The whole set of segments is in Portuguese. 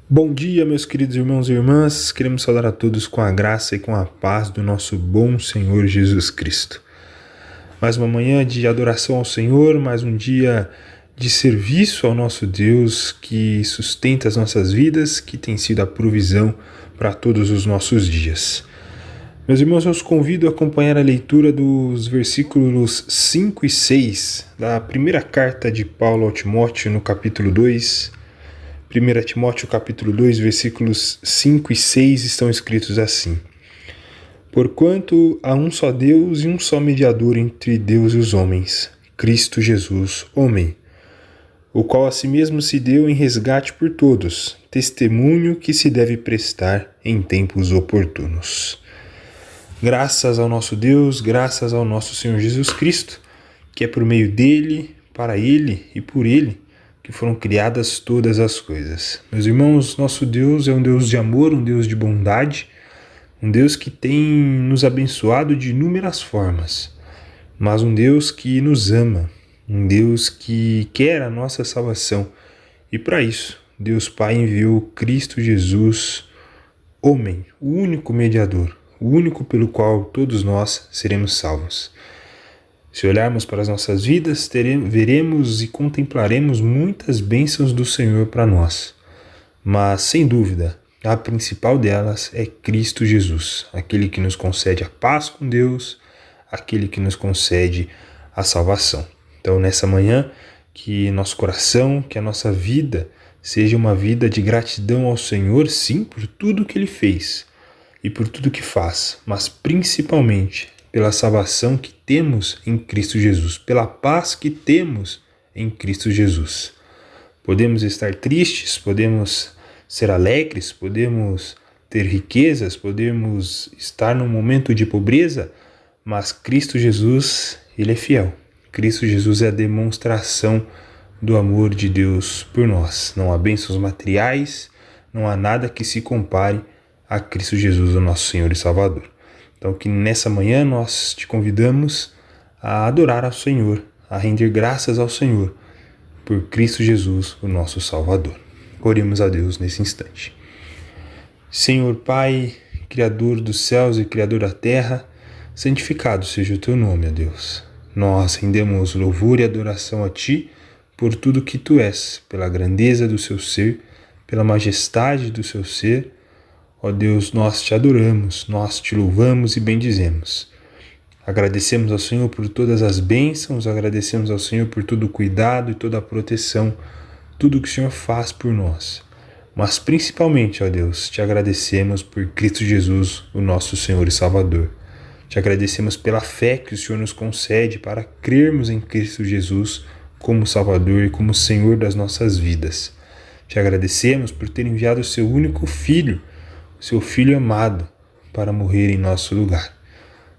Bom dia, meus queridos irmãos e irmãs. Queremos saudar a todos com a graça e com a paz do nosso bom Senhor Jesus Cristo. Mais uma manhã de adoração ao Senhor, mais um dia de serviço ao nosso Deus que sustenta as nossas vidas, que tem sido a provisão para todos os nossos dias. Meus irmãos, eu os convido a acompanhar a leitura dos versículos 5 e 6 da primeira carta de Paulo ao Timóteo, no capítulo 2. 1 Timóteo capítulo 2, versículos 5 e 6 estão escritos assim: Porquanto há um só Deus e um só mediador entre Deus e os homens, Cristo Jesus, homem, o qual a si mesmo se deu em resgate por todos, testemunho que se deve prestar em tempos oportunos. Graças ao nosso Deus, graças ao nosso Senhor Jesus Cristo, que é por meio dele, para ele e por ele, que foram criadas todas as coisas. Meus irmãos, nosso Deus é um Deus de amor, um Deus de bondade, um Deus que tem nos abençoado de inúmeras formas, mas um Deus que nos ama, um Deus que quer a nossa salvação. E para isso, Deus Pai enviou Cristo Jesus, homem, o único mediador, o único pelo qual todos nós seremos salvos. Se olharmos para as nossas vidas, veremos e contemplaremos muitas bênçãos do Senhor para nós. Mas, sem dúvida, a principal delas é Cristo Jesus, aquele que nos concede a paz com Deus, aquele que nos concede a salvação. Então, nessa manhã, que nosso coração, que a nossa vida seja uma vida de gratidão ao Senhor, sim, por tudo que Ele fez e por tudo que faz, mas principalmente pela salvação que temos em Cristo Jesus, pela paz que temos em Cristo Jesus. Podemos estar tristes, podemos ser alegres, podemos ter riquezas, podemos estar num momento de pobreza, mas Cristo Jesus, Ele é fiel. Cristo Jesus é a demonstração do amor de Deus por nós. Não há bênçãos materiais, não há nada que se compare a Cristo Jesus, o nosso Senhor e Salvador. Então, que nessa manhã nós te convidamos a adorar ao Senhor, a render graças ao Senhor, por Cristo Jesus, o nosso Salvador. Oremos a Deus nesse instante. Senhor Pai, Criador dos céus e Criador da terra, santificado seja o teu nome, ó Deus. Nós rendemos louvor e adoração a Ti por tudo que Tu és, pela grandeza do Seu ser, pela majestade do Seu ser. Ó Deus, nós Te adoramos, nós Te louvamos e bendizemos. Agradecemos ao Senhor por todas as bênçãos, agradecemos ao Senhor por todo o cuidado e toda a proteção, tudo que o Senhor faz por nós. Mas principalmente, ó Deus, Te agradecemos por Cristo Jesus, o nosso Senhor e Salvador. Te agradecemos pela fé que o Senhor nos concede para crermos em Cristo Jesus como Salvador e como Senhor das nossas vidas. Te agradecemos por ter enviado o Seu único Filho, Seu Filho amado, para morrer em nosso lugar.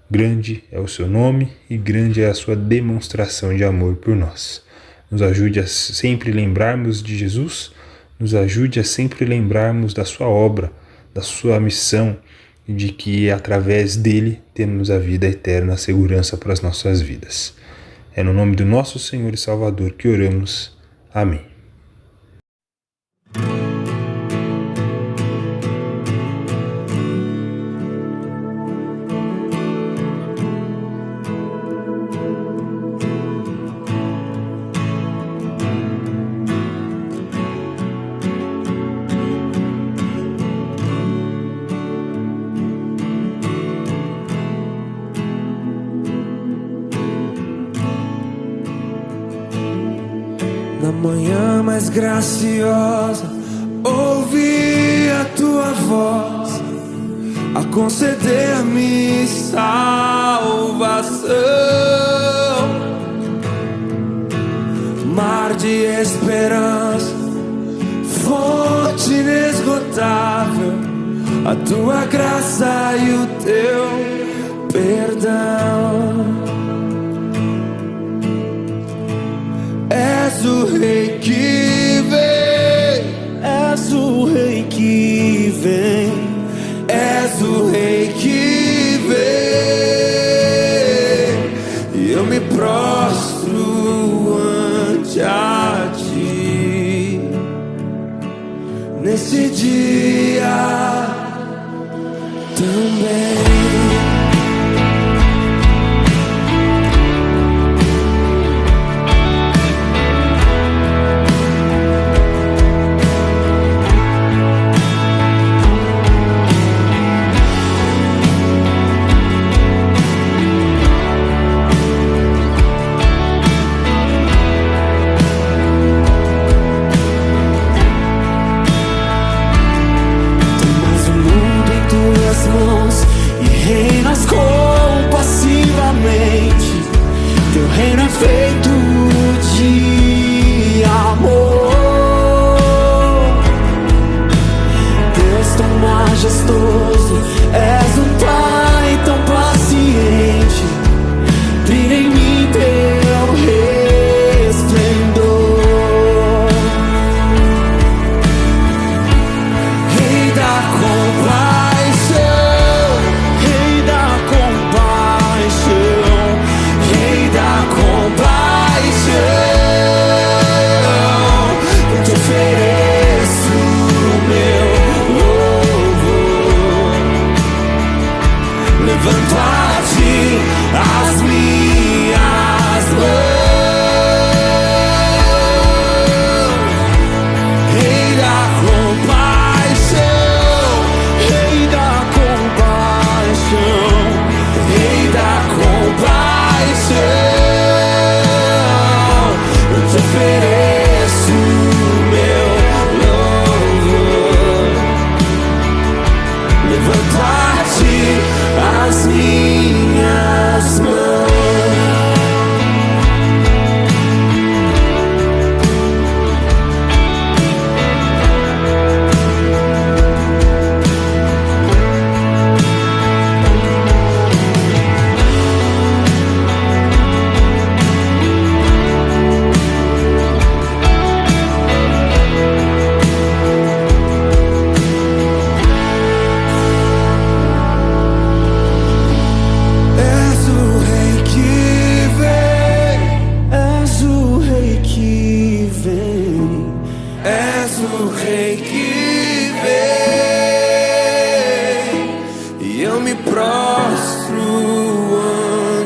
Grande é o Seu nome e grande é a Sua demonstração de amor por nós. Nos ajude a sempre lembrarmos de Jesus, nos ajude a sempre lembrarmos da Sua obra, da Sua missão e de que através dele temos a vida eterna, a segurança para as nossas vidas. É no nome do nosso Senhor e Salvador que oramos. Amém. Na manhã mais graciosa, ouvi a Tua voz a conceder-me salvação. Mar de esperança, fonte inesgotável, a Tua graça e o Teu perdão. És o Rei que vem, és o Rei que vem, és o Rei que vem.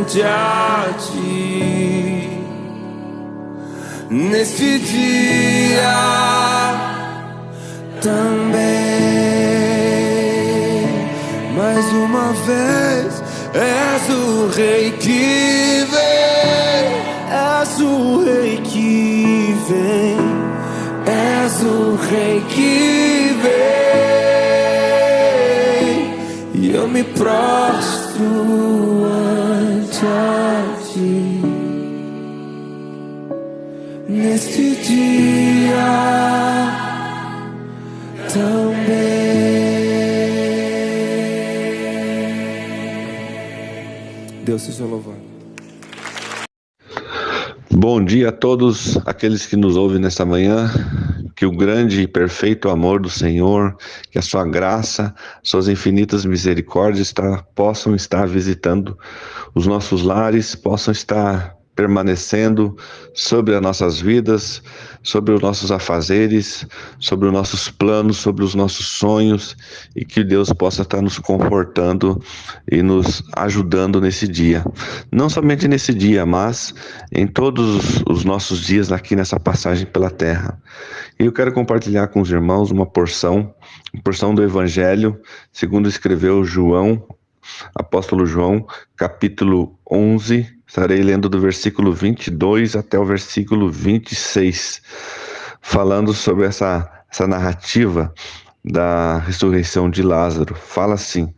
semelhante a ti. Neste dia também, mais uma vez, és o Rei que vem, és o Rei que vem, és o Rei que vem, e eu me prostro ante a ti. Neste dia também. Deus seja louvado. Bom dia a todos aqueles que nos ouvem nesta manhã. Que o grande e perfeito amor do Senhor, que a sua graça, suas infinitas misericórdias possam estar visitando os nossos lares, possam estar permanecendo sobre as nossas vidas, sobre os nossos afazeres, sobre os nossos planos, sobre os nossos sonhos, e que Deus possa estar nos confortando e nos ajudando nesse dia. Não somente nesse dia, mas em todos os nossos dias aqui nessa passagem pela terra. E eu quero compartilhar com os irmãos uma porção do Evangelho, segundo escreveu João, apóstolo João, capítulo 11, estarei lendo do versículo 22 até o versículo 26, falando sobre essa narrativa da ressurreição de Lázaro. Fala assim: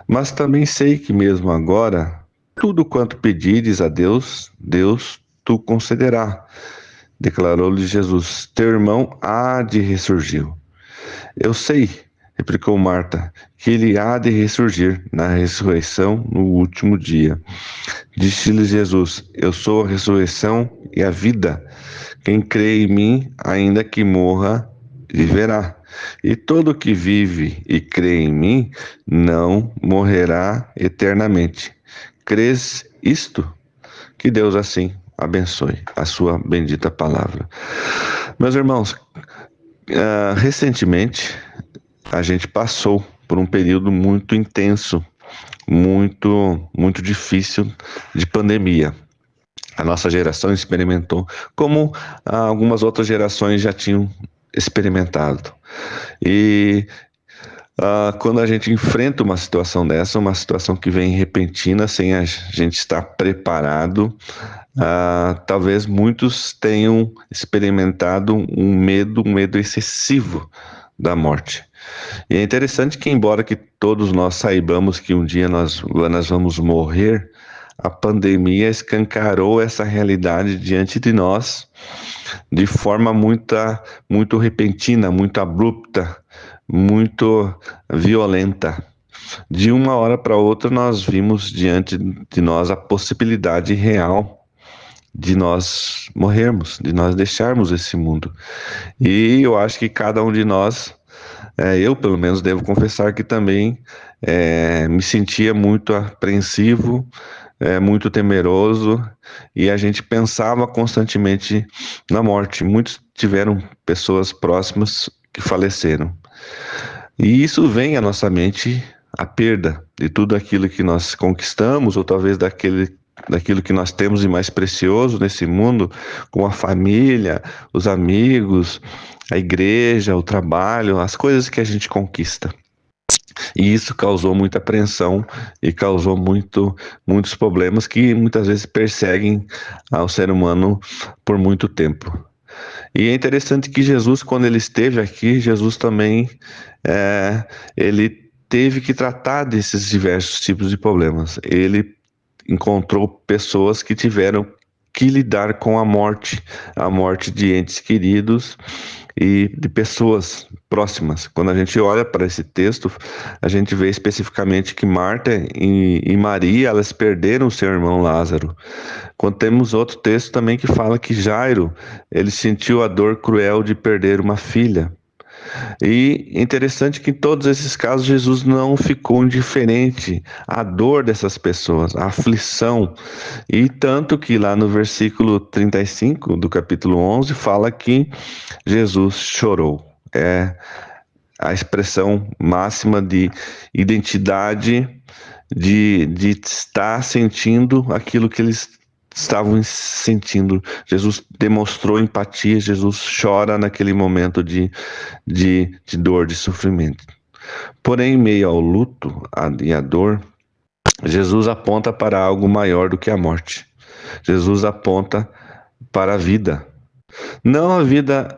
mas também sei que mesmo agora, tudo quanto pedires a Deus, Deus tu concederá. Declarou-lhe Jesus: teu irmão há de ressurgir. Eu sei, replicou Marta, que ele há de ressurgir na ressurreição no último dia. Disse-lhe Jesus: eu sou a ressurreição e a vida. Quem crê em mim, ainda que morra, viverá. E todo que vive e crê em mim, não morrerá eternamente. Crês isto? Que Deus assim abençoe a sua bendita palavra. Meus irmãos, recentemente a gente passou por um período muito intenso, muito difícil de pandemia. A nossa geração experimentou, como algumas outras gerações já tinham experimentado. E quando a gente enfrenta uma situação dessa, uma situação que vem repentina, sem a gente estar preparado, talvez muitos tenham experimentado um medo excessivo da morte. E é interessante que, embora que todos nós saibamos que um dia nós vamos morrer, a pandemia escancarou essa realidade diante de nós de forma muito repentina, muito abrupta, muito violenta. De uma hora para outra nós vimos diante de nós a possibilidade real de nós morrermos, de nós deixarmos esse mundo. E eu acho que cada um de nós, eu pelo menos devo confessar que também me sentia muito apreensivo, muito temeroso, e a gente pensava constantemente na morte. Muitos tiveram pessoas próximas que faleceram. E isso vem à nossa mente, a perda de tudo aquilo que nós conquistamos, ou talvez daquilo que nós temos de mais precioso nesse mundo, como a família, os amigos, a igreja, o trabalho, as coisas que a gente conquista. E isso causou muita apreensão e causou muitos problemas que muitas vezes perseguem ao ser humano por muito tempo. E é interessante que Jesus, quando ele esteve aqui, Jesus também ele teve que tratar desses diversos tipos de problemas. Ele encontrou pessoas que tiveram que lidar com a morte de entes queridos e de pessoas próximas. Quando a gente olha para esse texto, a gente vê especificamente que Marta e Maria, elas perderam o seu irmão Lázaro. Quando temos outro texto também que fala que Jairo, ele sentiu a dor cruel de perder uma filha. E interessante que em todos esses casos Jesus não ficou indiferente à dor dessas pessoas, à aflição. E tanto que lá no versículo 35 do capítulo 11 fala que Jesus chorou. É a expressão máxima de identidade de estar sentindo aquilo que eles estavam sentindo. Jesus demonstrou empatia, Jesus chora naquele momento de dor, de sofrimento. Porém, em meio ao luto e à dor, Jesus aponta para algo maior do que a morte. Jesus aponta para a vida. Não a vida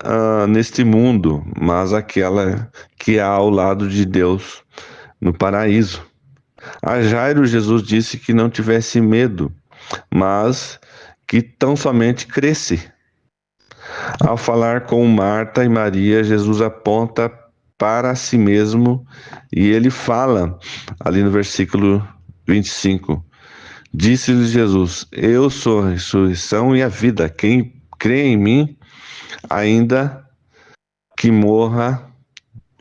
neste mundo, mas aquela que há ao lado de Deus no paraíso. A Jairo, Jesus disse que não tivesse medo, mas que tão somente cresce. Ao falar com Marta e Maria, Jesus aponta para si mesmo e ele fala ali no versículo 25. Disse-lhe Jesus: eu sou a ressurreição e a vida. Quem crê em mim, ainda que morra,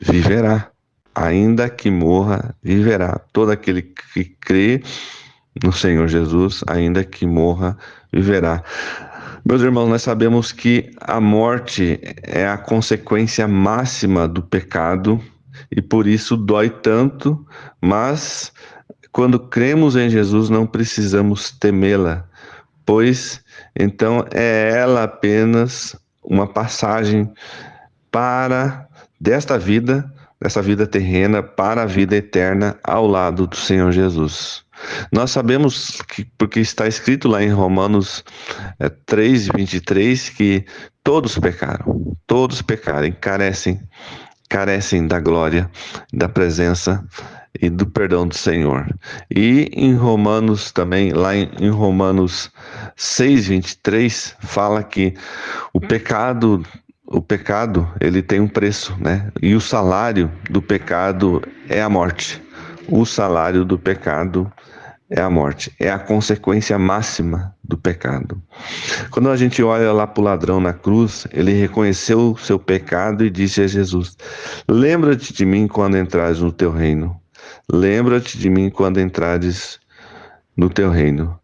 viverá. Ainda que morra, viverá. Todo aquele que crê no Senhor Jesus, ainda que morra, viverá. Meus irmãos, nós sabemos que a morte é a consequência máxima do pecado e por isso dói tanto, mas quando cremos em Jesus não precisamos temê-la, pois então é ela apenas uma passagem para dessa vida terrena para a vida eterna ao lado do Senhor Jesus. Nós sabemos que, porque está escrito lá em Romanos 3:23, que todos pecaram e carecem da glória, da presença e do perdão do Senhor. E em Romanos também, lá em Romanos 6:23, fala que o pecado, ele tem um preço, né? E o salário do pecado é a morte. O salário do pecado é a morte. É a consequência máxima do pecado. Quando a gente olha lá para o ladrão na cruz, ele reconheceu o seu pecado e disse a Jesus: lembra-te de mim quando entrares no teu reino. Lembra-te de mim quando entrares no teu reino.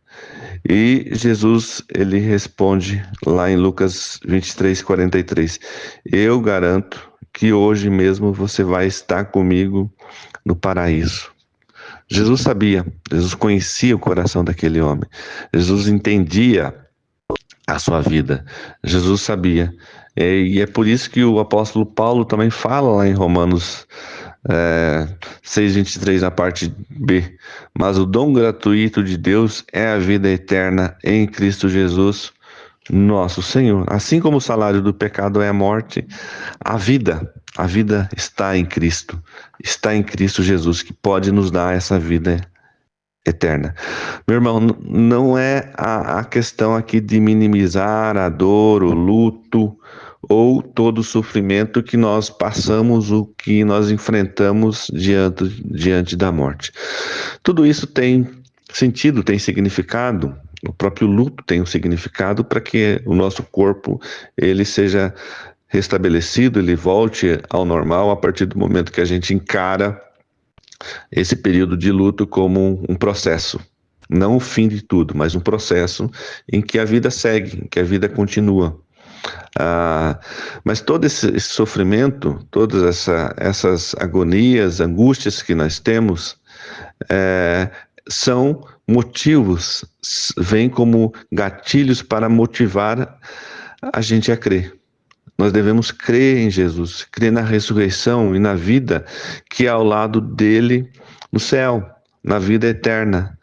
E Jesus, ele responde lá em Lucas 23:43, eu garanto que hoje mesmo você vai estar comigo no paraíso. Jesus sabia, Jesus conhecia o coração daquele homem, Jesus entendia a sua vida, Jesus sabia. E é por isso que o apóstolo Paulo também fala lá em Romanos 6:23, na parte B, mas o dom gratuito de Deus é a vida eterna em Cristo Jesus, nosso Senhor. Assim como o salário do pecado é a morte, a vida está em Cristo Jesus, que pode nos dar essa vida eterna. Meu irmão, não é a questão aqui de minimizar a dor, o luto ou todo o sofrimento que nós passamos, o que nós enfrentamos diante da morte. Tudo isso tem sentido, tem significado. O próprio luto tem um significado para que o nosso corpo ele seja restabelecido, ele volte ao normal a partir do momento que a gente encara esse período de luto como um processo. Não o fim de tudo, mas um processo em que a vida segue, em que a vida continua. Mas todo esse sofrimento, todas essas agonias, angústias que nós temos, são motivos, vêm como gatilhos para motivar a gente a crer. Nós devemos crer em Jesus, crer na ressurreição e na vida que é ao lado dele no céu, na vida eterna.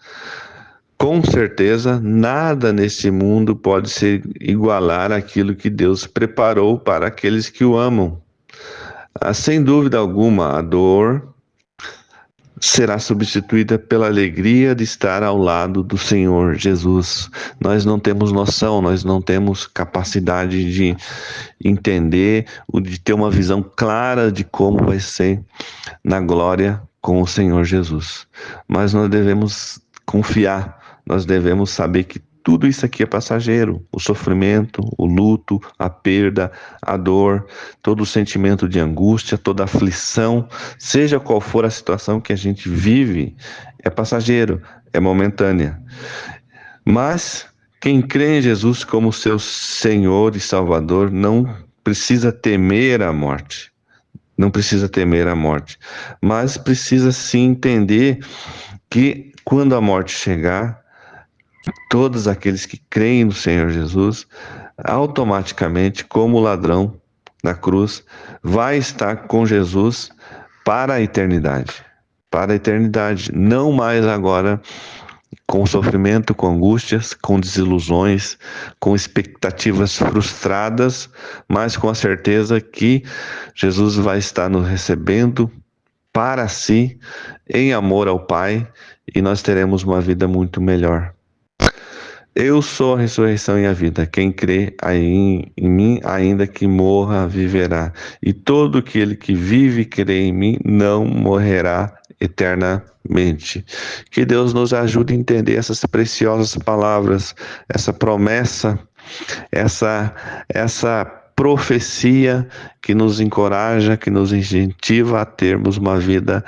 Com certeza, nada nesse mundo pode se igualar àquilo que Deus preparou para aqueles que o amam. Sem dúvida alguma, a dor será substituída pela alegria de estar ao lado do Senhor Jesus. Nós não temos noção, nós não temos capacidade de entender, de ter uma visão clara de como vai ser na glória com o Senhor Jesus. Mas nós devemos confiar, nós devemos saber que tudo isso aqui é passageiro. O sofrimento, o luto, a perda, a dor, todo o sentimento de angústia, toda a aflição, seja qual for a situação que a gente vive, é passageiro, é momentânea. Mas quem crê em Jesus como seu Senhor e Salvador não precisa temer a morte. Não precisa temer a morte, mas precisa sim entender que quando a morte chegar, todos aqueles que creem no Senhor Jesus, automaticamente, como o ladrão na cruz, vai estar com Jesus para a eternidade. Para a eternidade, não mais agora com sofrimento, com angústias, com desilusões, com expectativas frustradas, mas com a certeza que Jesus vai estar nos recebendo para si, em amor ao Pai, e nós teremos uma vida muito melhor. Eu sou a ressurreição e a vida. Quem crê em mim, ainda que morra, viverá. E todo aquele que vive e crê em mim não morrerá eternamente. Que Deus nos ajude a entender essas preciosas palavras, essa promessa, essa profecia que nos encoraja, que nos incentiva a termos uma vida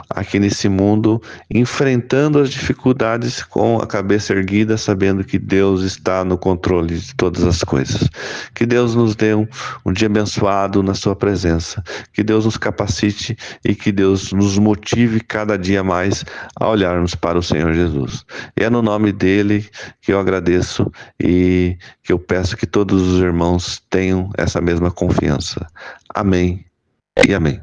aqui nesse mundo, enfrentando as dificuldades com a cabeça erguida, sabendo que Deus está no controle de todas as coisas. Que Deus nos dê um dia abençoado na sua presença, que Deus nos capacite e que Deus nos motive cada dia mais a olharmos para o Senhor Jesus. E é no nome dele que eu agradeço e que eu peço que todos os irmãos tenham essa mesma confiança. Amém e amém.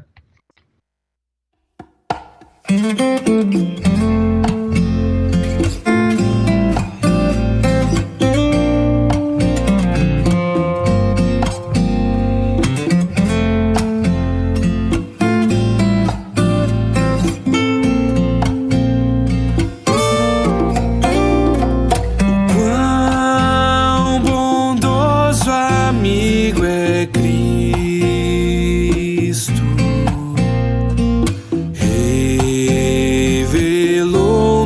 Quão bondoso amigo é Cristo, revelou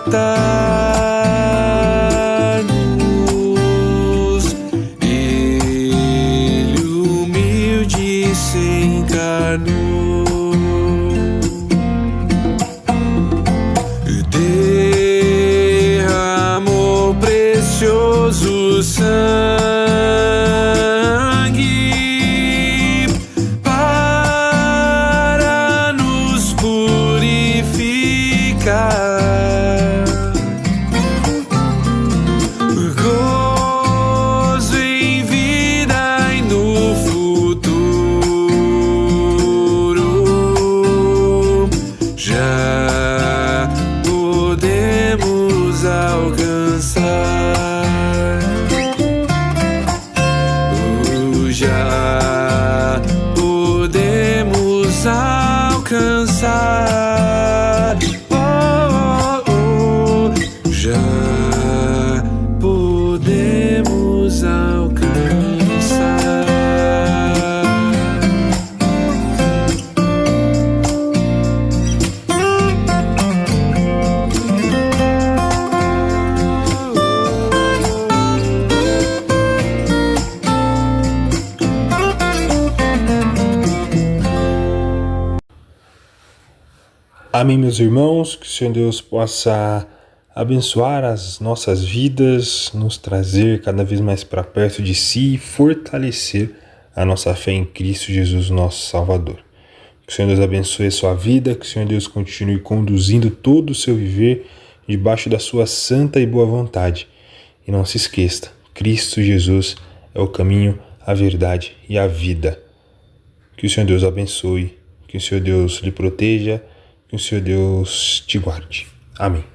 matar-nos. Ele humilde se encarnou. Derramou precioso sangue para nos purificar. Gozo em vida e no futuro já podemos alcançar. Já podemos alcançar. Já podemos alcançar. Amém, meus irmãos, que o Senhor Deus possa abençoar as nossas vidas, nos trazer cada vez mais para perto de si e fortalecer a nossa fé em Cristo Jesus, nosso Salvador. Que o Senhor Deus abençoe a sua vida, que o Senhor Deus continue conduzindo todo o seu viver debaixo da sua santa e boa vontade. E não se esqueça, Cristo Jesus é o caminho, a verdade e a vida. Que o Senhor Deus abençoe, que o Senhor Deus lhe proteja, que o Senhor Deus te guarde. Amém.